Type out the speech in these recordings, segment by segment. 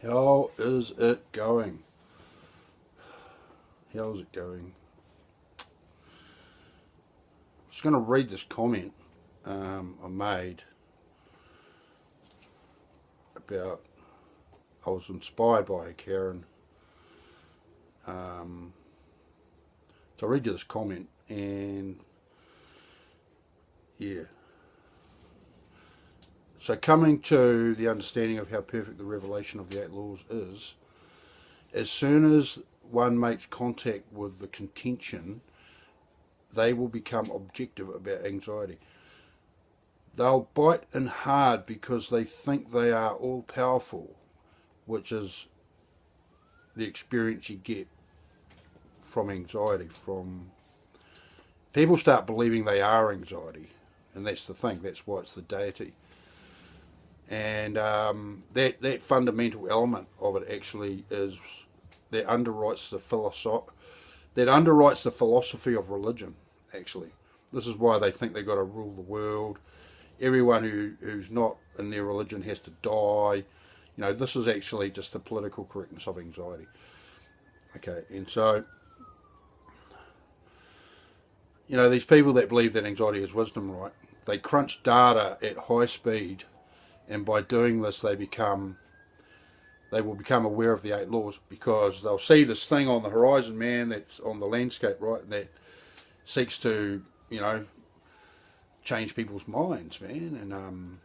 How is it going? How's it going? I was going to read this comment I made about I was inspired by Karen. Um, so I read you this comment and yeah. So coming to the understanding of how perfect the revelation of the eight laws is, as soon as one makes contact with the contention, they will become objective about anxiety. They'll bite in hard because they think they are all powerful, which is the experience you get from anxiety. From people start believing they are anxiety, and that's the thing. That's why it's the deity. And that fundamental element of it actually is that underwrites the philosophy of religion. Actually, this is why they think they've got to rule the world. Everyone who's not in their religion has to die. You know, this is actually just the political correctness of anxiety. Okay, and so, you know, these people that believe that anxiety is wisdom, right? They crunch data at high speed, and by doing this, they will become aware of the eight laws because they'll see this thing on the horizon, man, that's on the landscape, right, and that seeks to, you know, change people's minds, man,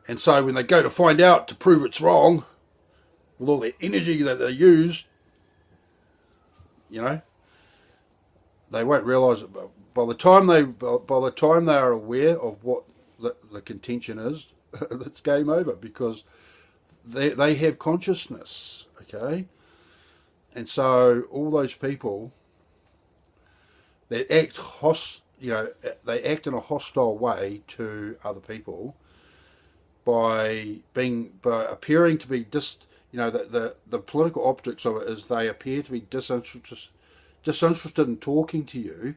and so when they go to find out to prove it's wrong, with all the energy that they use, you know, they won't realise it. But by the time they are aware of what the contention is, it's game over because they have consciousness, okay, and so all those people that they act in a hostile way to other people by appearing to be the political optics of it is they appear to be disinterested in talking to you.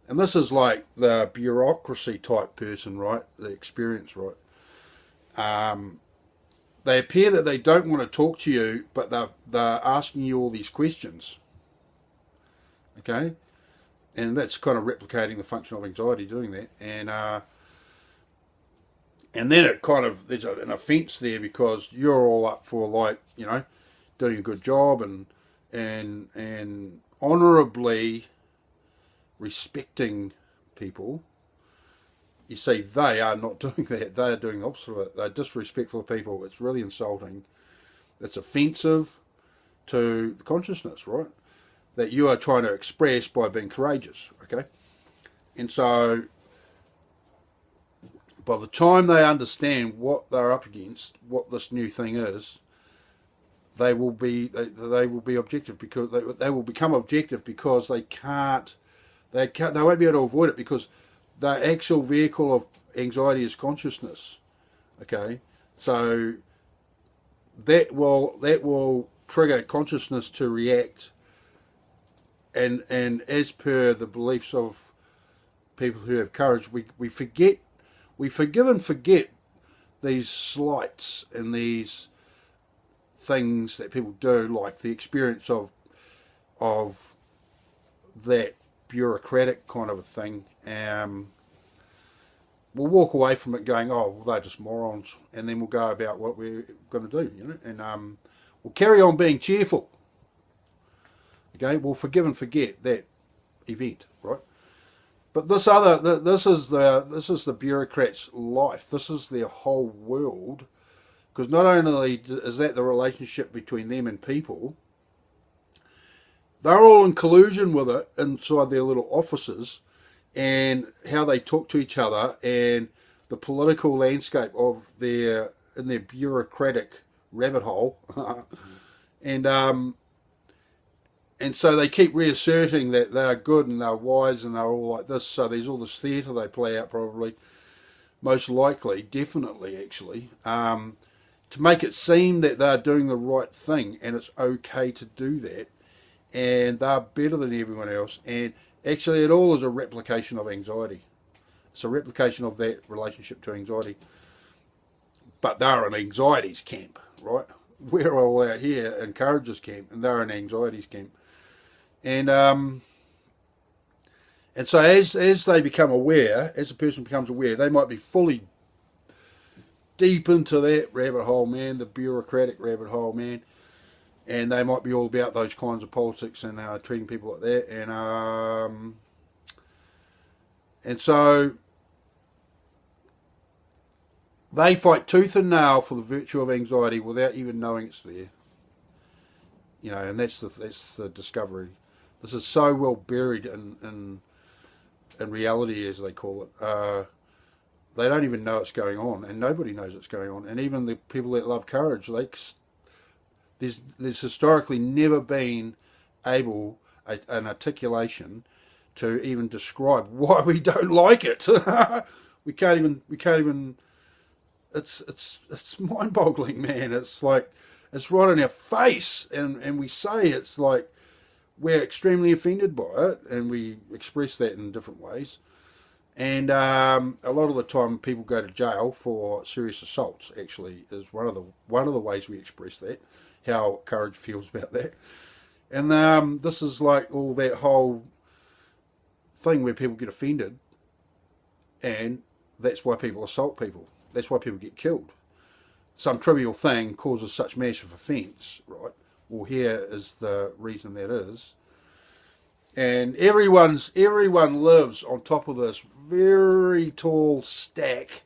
And this is like the bureaucracy type person, right? The experience, right? They appear that they don't want to talk to you, but they're asking you all these questions. Okay? And that's kind of replicating the function of anxiety, doing that. And then it kind of, there's an offence there because you're all up for, like, you know, doing a good job and honourably respecting people. You see, they are not doing that. They are doing the opposite of it. They're disrespectful of people. It's really insulting. It's offensive to the consciousness, right? That you are trying to express by being courageous, okay? And so by the time they understand what they're up against, what this new thing is, they will be objective because they will become objective because they won't be able to avoid it because the actual vehicle of anxiety is consciousness. Okay, so that will trigger consciousness to react, and as per the beliefs of people who have courage, we forgive and forget these slights and these things that people do, like the experience of that bureaucratic kind of a thing. We'll walk away from it going, oh, well, they're just morons, and then we'll go about what we're going to do, you know, and we'll carry on being cheerful. Okay, we'll forgive and forget that event, right? But this is the bureaucrat's life. This is their whole world, because not only is that the relationship between them and people, they're all in collusion with it inside their little offices, and how they talk to each other, and the political landscape of their bureaucratic rabbit hole, and so they keep reasserting that they're good and they're wise and they're all like this. So there's all this theatre they play out, probably, most likely, definitely, actually, to make it seem that they're doing the right thing and it's okay to do that, and they're better than everyone else. And actually, it all is a replication of anxiety. It's a replication of that relationship to anxiety. but they're in anxiety's camp, right? We're all out here in courage's camp, and they're in anxiety's camp. And so as they become aware, as a person becomes aware, they might be fully deep into that rabbit hole, man, the bureaucratic rabbit hole, man, and they might be all about those kinds of politics and treating people like that, and so they fight tooth and nail for the virtue of anxiety without even knowing it's there. You know, and that's the discovery. This is so well buried in reality, as they call it. They don't even know it's going on, and nobody knows it's going on. And even the people that love courage, there's historically never been an articulation to even describe why we don't like it. we can't even. It's mind-boggling, man. It's like it's right in our face, and we say it's like we're extremely offended by it, and we express that in different ways. And a lot of the time, people go to jail for serious assaults. Actually, is one of the ways we express that, how courage feels about that. And this is like all that whole thing where people get offended, and that's why people assault people. That's why people get killed. Some trivial thing causes such massive offence, right? Well, here is the reason that is. And everyone lives on top of this very tall stack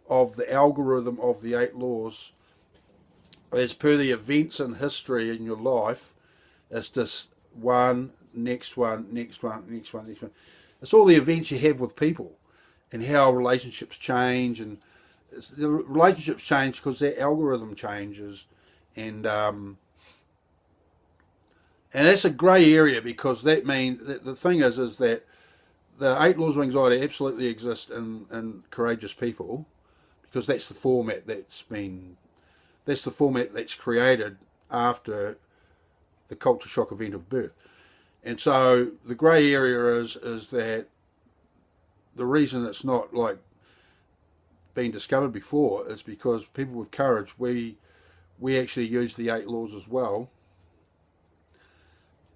of the algorithm of the 8 laws. As per the events in history in your life, it's just one, next one, next one, next one, next one. It's all the events you have with people and how relationships change, and the relationships change because their algorithm changes, and that's a grey area, because that means that the thing is that the 8 laws of anxiety absolutely exist in courageous people, because that's the format that's created after the culture shock event of birth. And so the grey area is that the reason it's not like been discovered before is because people with courage, we actually use the 8 laws as well,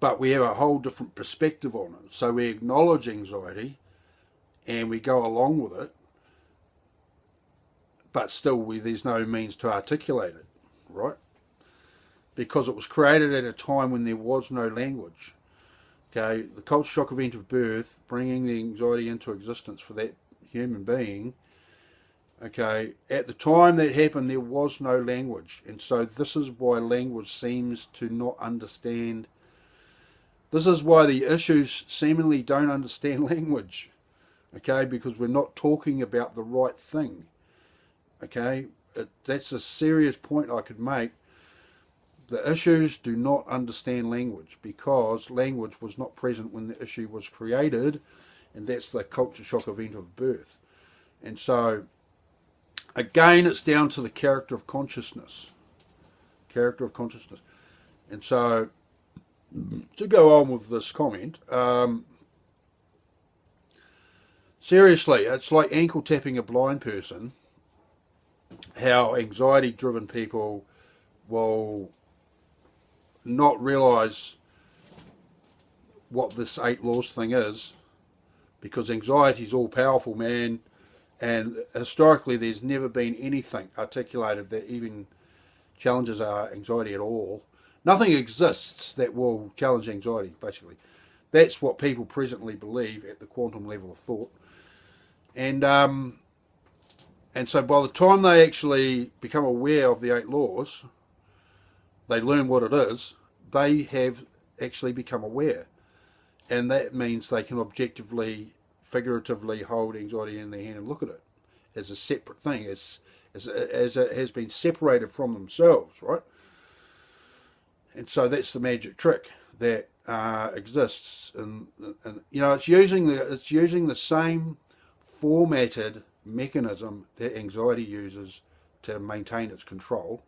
but we have a whole different perspective on it. So we acknowledge anxiety and we go along with it, but still there's no means to articulate it, right? Because it was created at a time when there was no language. Okay, the culture shock event of birth, bringing the anxiety into existence for that human being. Okay, at the time that happened, there was no language, and so this is why language seems to not understand. This is why the issues seemingly don't understand language. Okay, because we're not talking about the right thing. Okay, that's a serious point I could make. The issues do not understand language because language was not present when the issue was created, and that's the culture shock event of birth. And so, again, it's down to the character of consciousness. Character of consciousness. And so, to go on with this comment, seriously, it's like ankle tapping a blind person, how anxiety-driven people will not realise what this 8 laws thing is, because anxiety is all powerful, man, and historically there's never been anything articulated that even challenges our anxiety at all. Nothing exists that will challenge anxiety, basically. That's what people presently believe at the quantum level of thought. And so by the time they actually become aware of the 8 laws, they learn what it is, they have actually become aware. And that means they can objectively, figuratively hold anxiety in their hand and look at it as a separate thing, as it has been separated from themselves, right? And so that's the magic trick that exists, and it's using the same formatted mechanism that anxiety uses to maintain its control.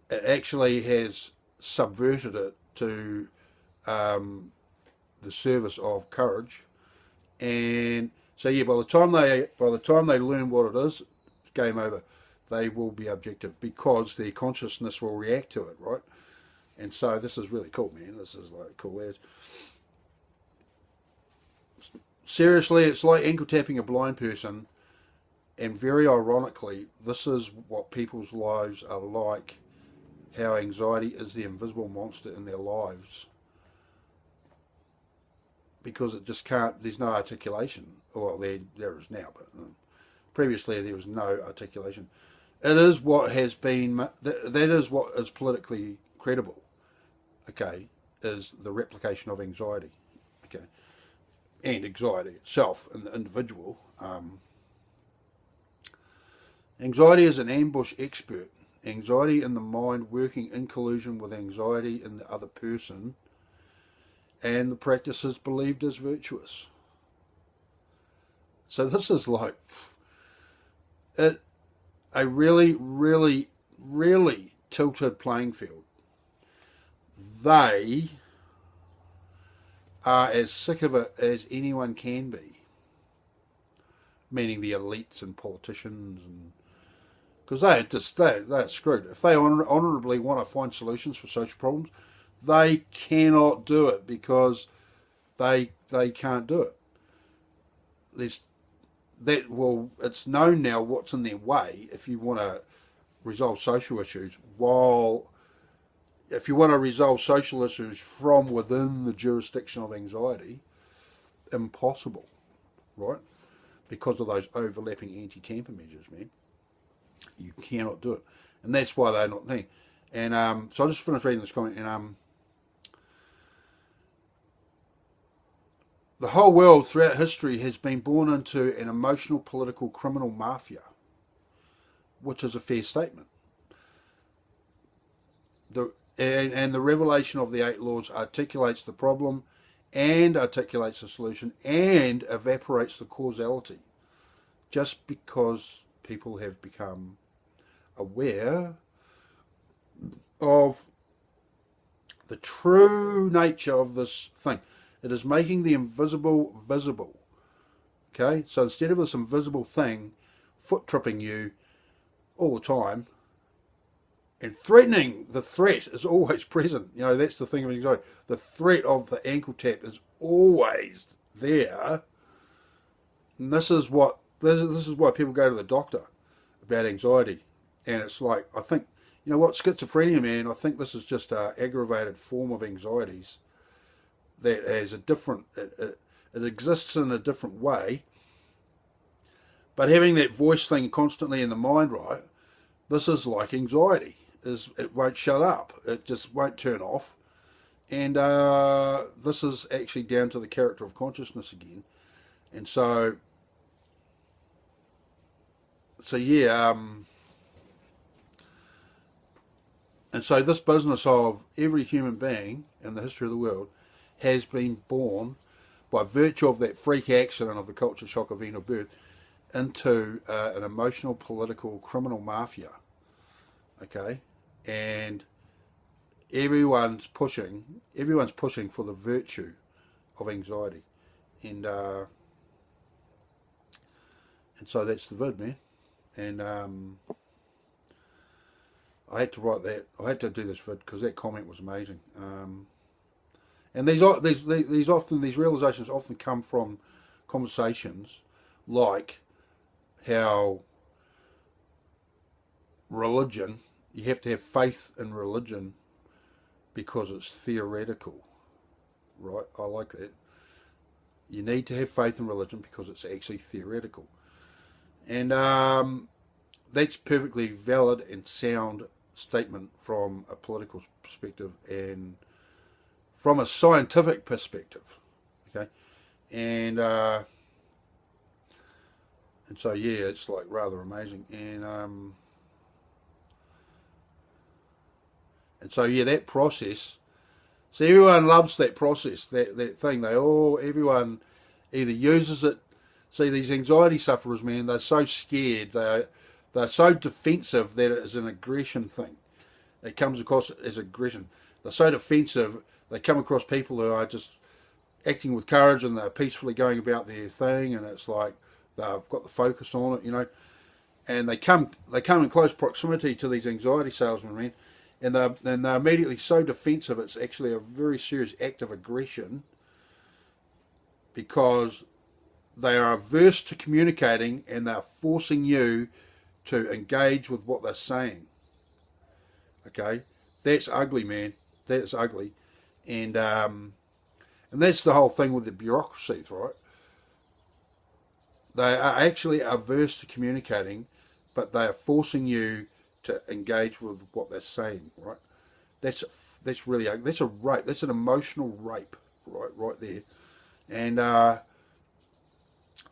It actually has subverted it to the service of courage, and so yeah, by the time they learn what it is, game over. They will be objective because their consciousness will react to it, right? And so this is really cool, man. This is like cool as. Seriously, it's like ankle tapping a blind person, and very ironically, this is what people's lives are like, how anxiety is the invisible monster in their lives. Because it just can't, there's no articulation. Well, there is now, but previously there was no articulation. It is what has been, that is what is politically credible, okay, is the replication of anxiety, okay, and anxiety itself in the individual. Anxiety is an ambush expert. Anxiety in the mind working in collusion with anxiety in the other person, and the practice is believed as virtuous. So this is like a really, really, really tilted playing field. They are as sick of it as anyone can be, meaning the elites and politicians, and because they're screwed. If they honourably want to find solutions for social problems, they cannot do it because they can't do it. It's known now what's in their way if you want to resolve social issues, if you want to resolve social issues from within the jurisdiction of anxiety, impossible, right? Because of those overlapping anti-tamper measures, man. You cannot do it. And that's why they're not there. And so I'll just finish reading this comment. And the whole world throughout history has been born into an emotional, political, criminal mafia, which is a fair statement. And the revelation of the 8 laws articulates the problem and articulates the solution and evaporates the causality, just because people have become aware of the true nature of this thing. It is making the invisible visible. Okay, so instead of this invisible thing foot tripping you all the time and threatening, the threat is always present. You know, that's the thing of anxiety. The threat of the ankle tap is always there. And this is why people go to the doctor about anxiety. And it's like, I think, you know what, schizophrenia, man, I think this is just an aggravated form of anxieties that has a different, it exists in a different way. But having that voice thing constantly in the mind, right, this is like anxiety. It won't shut up. It just won't turn off. And this is actually down to the character of consciousness again. And so yeah, and so this business of every human being in the history of the world has been born by virtue of that freak accident of the culture shock event of birth into an emotional, political, criminal mafia. Okay, and everyone's pushing for the virtue of anxiety, and so that's the vid, man. And I had to write that. I had to do this vid because that comment was amazing. And these realizations often come from conversations like how religion, you have to have faith in religion because it's theoretical, right? I like that. You need to have faith in religion because it's actually theoretical. And that's perfectly valid and sound statement from a political perspective and from a scientific perspective, okay? And so yeah, it's like rather amazing. And so yeah, that process. So everyone loves that process, that thing. Everyone either uses it. See, these anxiety sufferers, man, they're so scared. They're so defensive that it is an aggression thing. It comes across as aggression. They're so defensive. They come across people who are just acting with courage and they're peacefully going about their thing, and it's like they've got the focus on it, you know. and they come in close proximity to these anxiety salesmen, man, and they're immediately so defensive. It's actually a very serious act of aggression, because they are averse to communicating and they're forcing you to engage with what they're saying. Okay, that's ugly, man. That's ugly, and that's the whole thing with the bureaucracies, right? They are actually averse to communicating, but they are forcing you to engage with what they're saying, right? That's really ugly. That's a rape. That's an emotional rape, right there, and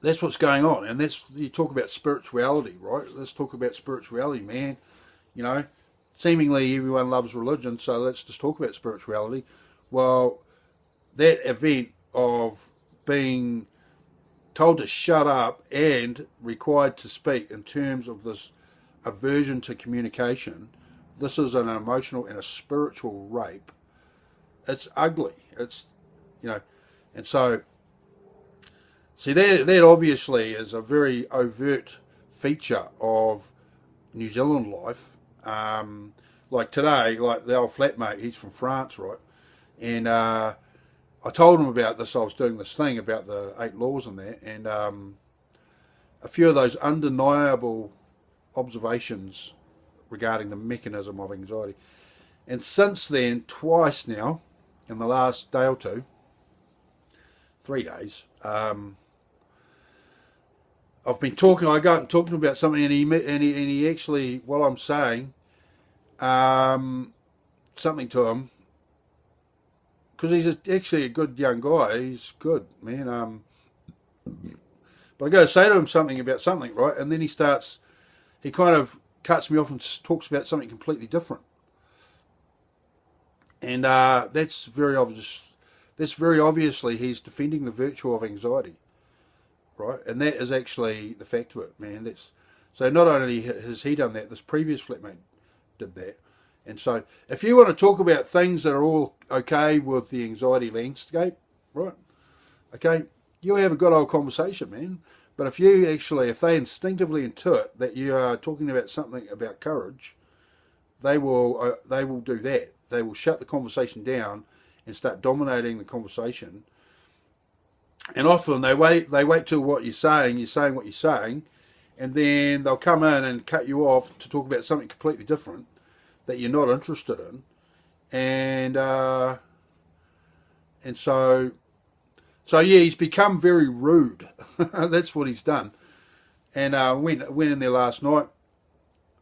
that's what's going on. And that's, you talk about spirituality, right? Let's talk about spirituality, man. You know, seemingly everyone loves religion, so let's just talk about spirituality. Well, that event of being told to shut up and required to speak in terms of this aversion to communication, this is an emotional and a spiritual rape. It's ugly. It's, you know, and so, see, that obviously is a very overt feature of New Zealand life. Like today, like the old flatmate, he's from France, right? And I told him about this. I was doing this thing about the 8 laws and that, and a few of those undeniable observations regarding the mechanism of anxiety. And since then, twice now, in the last day or two, 3 days, I've been talking. I go out and talk to him about something, and he actually, while I'm saying something to him, because he's actually a good young guy. He's good, man. But I go to say to him something about something, right? And then he kind of cuts me off and talks about something completely different. And that's very obvious. That's very obviously he's defending the virtue of anxiety, right? And that is actually the fact of it, man. So not only has he done that, this previous flatmate did that. And so if you want to talk about things that are all okay with the anxiety landscape, right, okay, you have a good old conversation, man. But if they instinctively intuit that you are talking about something about courage, they will do that. They will shut the conversation down and start dominating the conversation. And often they wait till what you're saying what you're saying, and then they'll come in and cut you off to talk about something completely different that you're not interested in, and so yeah, he's become very rude. That's what he's done. And went in there last night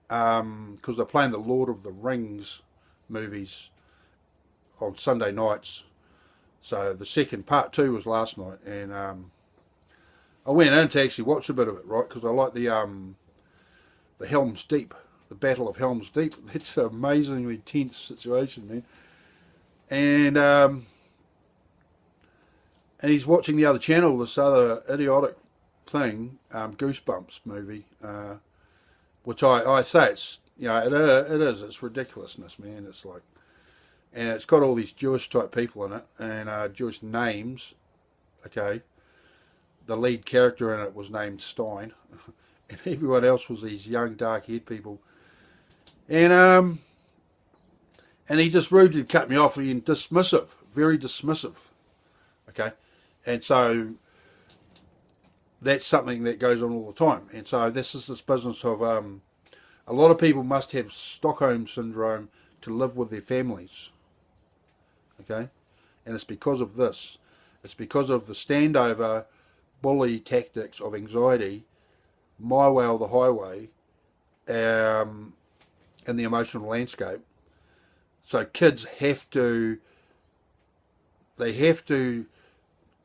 because they're playing the Lord of the Rings movies on Sunday nights. So the second part 2 was last night, and I went in to actually watch a bit of it, right? Because I like the Helm's Deep. The Battle of Helm's Deep. It's an amazingly tense situation, man. And he's watching the other channel, this other idiotic thing, Goosebumps movie, which I say it's, you know, it is. It's ridiculousness, man. It's like, and it's got all these Jewish type people in it, and Jewish names. Okay, the lead character in it was named Stein, and everyone else was these young dark-haired people. And he just rudely cut me off, and dismissive, very dismissive. Okay, and so that's something that goes on all the time. And so this business of a lot of people must have Stockholm syndrome to live with their families. Okay, and it's because of this. It's because of the standover bully tactics of anxiety, my way or the highway, in the emotional landscape. So kids have to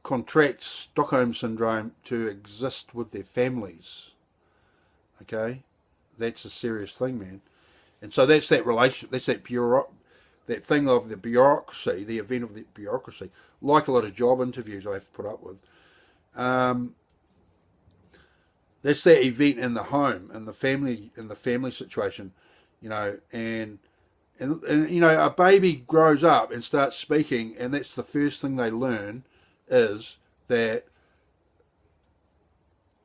contract Stockholm syndrome to exist with their families. Okay, that's a serious thing, man. And so that's that relation. That's that thing of the bureaucracy, the event of the bureaucracy. Like a lot of job interviews I have to put up with. That's that event in the home, in the family situation, you know, and you know, a baby grows up and starts speaking, and that's the first thing they learn is that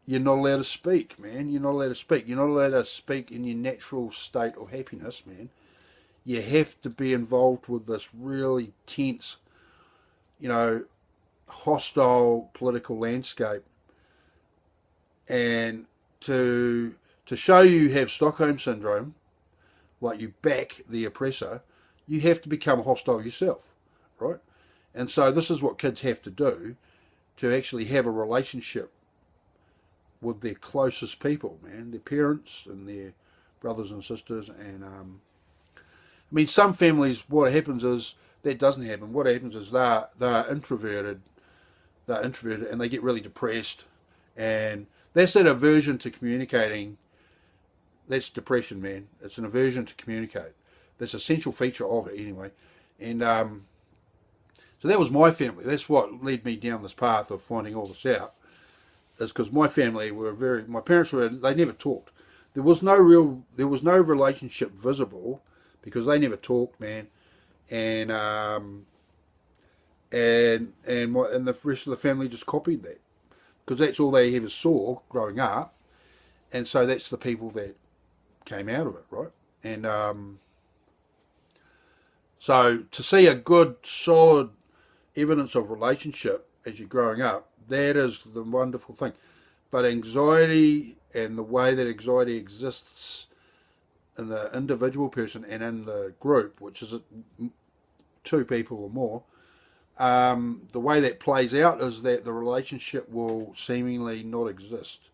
you're not allowed to speak, man. You're not allowed to speak. You're not allowed to speak in your natural state of happiness, man. You have to be involved with this really tense, you know, hostile political landscape, and to show you have Stockholm syndrome, like you back the oppressor, you have to become hostile yourself, right? And so this is what kids have to do to actually have a relationship with their closest people, man, their parents and their brothers and sisters. And I mean, some families, what happens is that doesn't happen. What happens is they're introverted, and they get really depressed, and that's that aversion to communicating. That's depression, man. It's an aversion to communicate. That's an essential feature of it, anyway. And so that was my family. That's what led me down this path of finding all this out. Is because my family were my parents they never talked. There was no relationship visible because they never talked, man. And the rest of the family just copied that because that's all they ever saw growing up, and so that's the people that came out of it, right? And so to see a good, solid evidence of relationship as you're growing up, that is the wonderful thing. But anxiety and the way that anxiety exists in the individual person and in the group, which is two people or more, the way that plays out is that the relationship will seemingly not exist.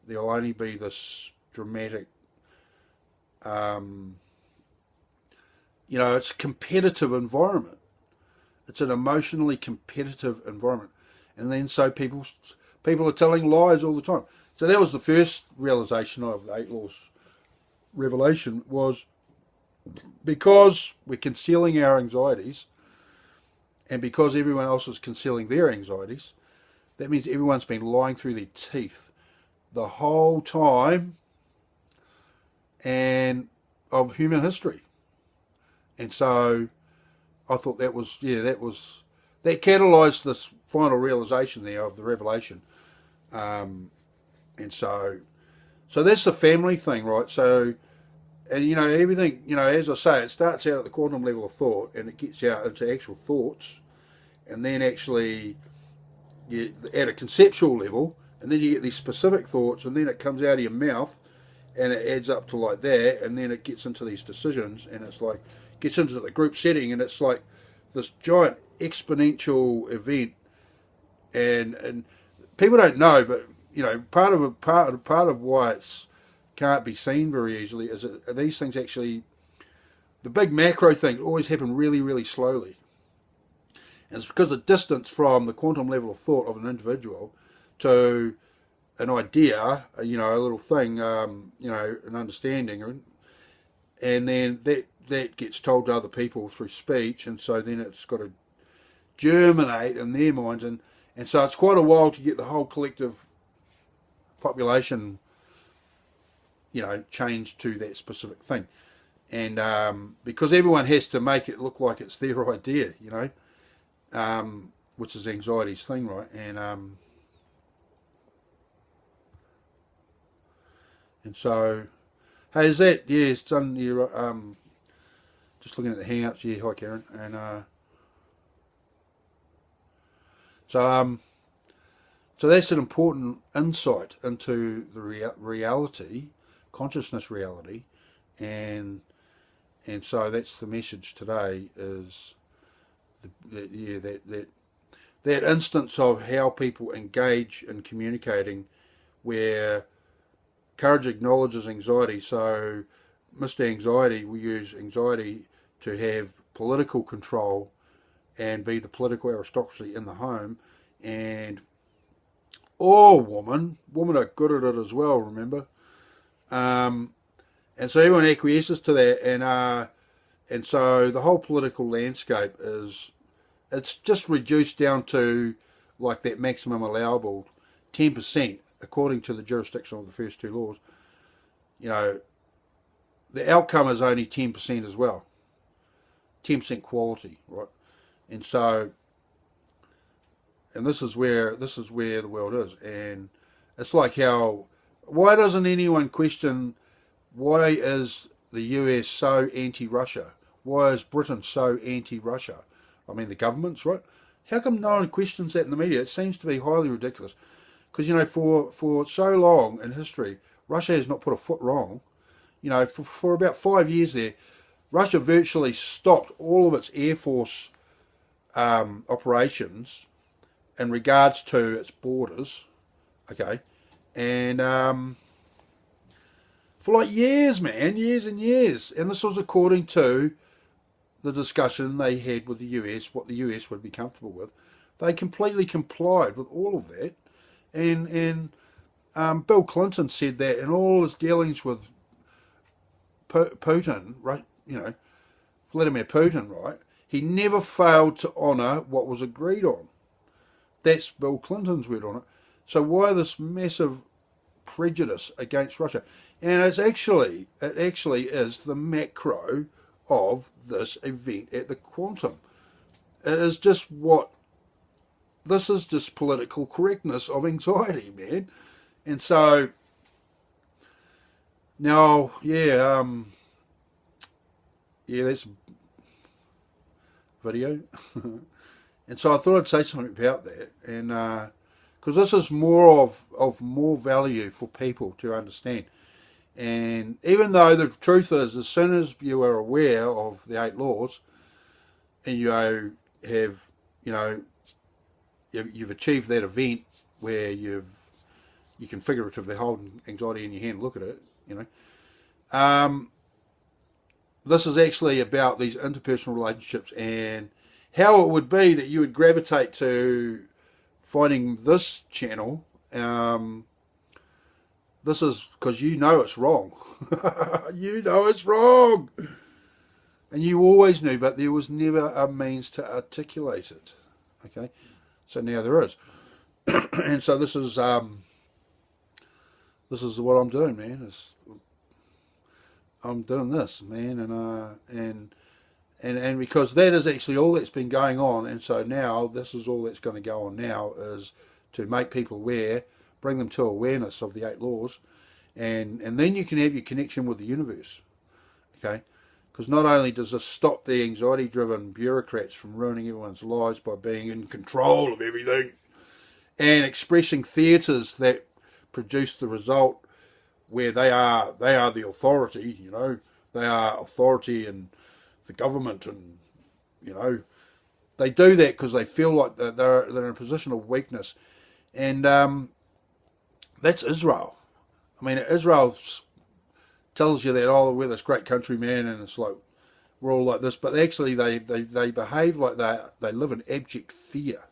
There'll only be this dramatic, it's a competitive environment. It's an emotionally competitive environment. And then so people are telling lies all the time. So that was the first realization of the 8 Laws revelation, was because we're concealing our anxieties and because everyone else is concealing their anxieties, that means everyone's been lying through their teeth the whole time and of human history. And so I thought that catalysed this final realization there of the revelation. And so that's the family thing, right? So, and everything, as I say, it starts out at the quantum level of thought and it gets out into actual thoughts, and then actually at a conceptual level, and then you get these specific thoughts, and then it comes out of your mouth and it adds up to like that, and then it gets into these decisions, and it's like gets into the group setting, and it's like this giant exponential event, and people don't know, but part of why it's can't be seen very easily is that these things actually, the big macro things always happen really, really slowly. And it's because the distance from the quantum level of thought of an individual to an idea, a little thing, an understanding, and then that gets told to other people through speech, and so then it's got to germinate in their minds, and so it's quite a while to get the whole collective population, changed to that specific thing. And because everyone has to make it look like it's their idea, which is anxiety's thing, right? And so, hey, is that, yeah, it's done, you're, just looking at the hangouts, yeah, hi Karen, and so that's an important insight into the reality, consciousness reality, and so that's the message today, is that instance of how people engage in communicating, where courage acknowledges anxiety. So Mr. Anxiety will use anxiety to have political control and be the political aristocracy in the home, and women are good at it as well, remember, and so everyone acquiesces to that, and so the whole political landscape it's just reduced down to like that maximum allowable 10%, according to the jurisdiction of the first 2 laws. The outcome is only 10% as well, 10% quality, right? And so, and this is where the world is, and It's like how, why doesn't anyone question why is the US so anti-Russia? Why is Britain so anti-Russia? I mean, the governments, right? How come no one questions that in the media? It seems to be highly ridiculous. Because, you know, for so long in history, Russia has not put a foot wrong. You know, for about 5 years there, Russia virtually stopped all of its Air Force operations in regards to its borders, okay? And for like years, man, years and years. And this was according to the discussion they had with the US, what the US would be comfortable with. They completely complied with all of that. And Bill Clinton said that in all his dealings with Putin, right? You know, Vladimir Putin, right? He never failed to honour what was agreed on. That's Bill Clinton's word on it. So why this massive prejudice against Russia? And it actually is the macro of this event at the Quantum. It is just this is just political correctness of anxiety, man. And so now, yeah, that's video. And so I thought I'd say something about that, and because this is more of more value for people to understand. And even though the truth is, as soon as you are aware of the 8 laws, and you have, you know, you've achieved that event where you can figuratively hold anxiety in your hand and look at it, you know. This is actually about these interpersonal relationships and how it would be that you would gravitate to finding this channel. This is because you know it's wrong. You know it's wrong. And you always knew, but there was never a means to articulate it. Okay? So now there is. And so this is what I'm doing, man. I'm doing this, man, and because that is actually all that's been going on, and so now this is all that's going to go on now is to make people aware, bring them to awareness of the 8 laws, and then you can have your connection with the universe, okay? Because not only does this stop the anxiety-driven bureaucrats from ruining everyone's lives by being in control of everything and expressing theatres that produce the result where they are the authority, you know, they are authority in the government, and you know they do that because they feel like they're in a position of weakness, and that's Israel. I mean, Israel tells you that, oh, we're this great country, man, and it's like we're all like this, but actually they behave like they live in abject fear.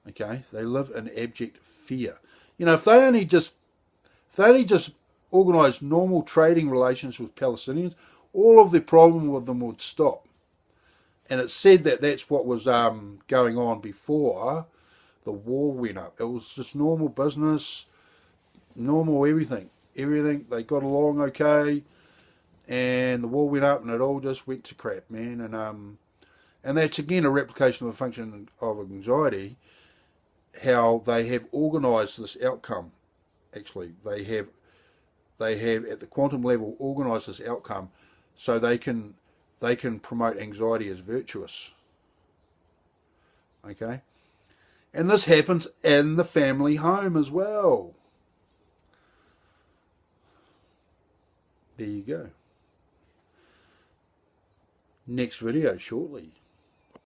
Okay, they live in abject fear. You know, if they only just organised normal trading relations with Palestinians, all of the problem with them would stop. And it's said that that's what was going on before the wall went up. It was just normal business, normal everything. Everything, they got along okay, and the wall went up and it all just went to crap, man. And that's again a replication of the function of anxiety, how they have organised this outcome. Actually, they have at the quantum level organised this outcome so they can promote anxiety as virtuous. Okay? And this happens in the family home as well. There you go. Next video shortly.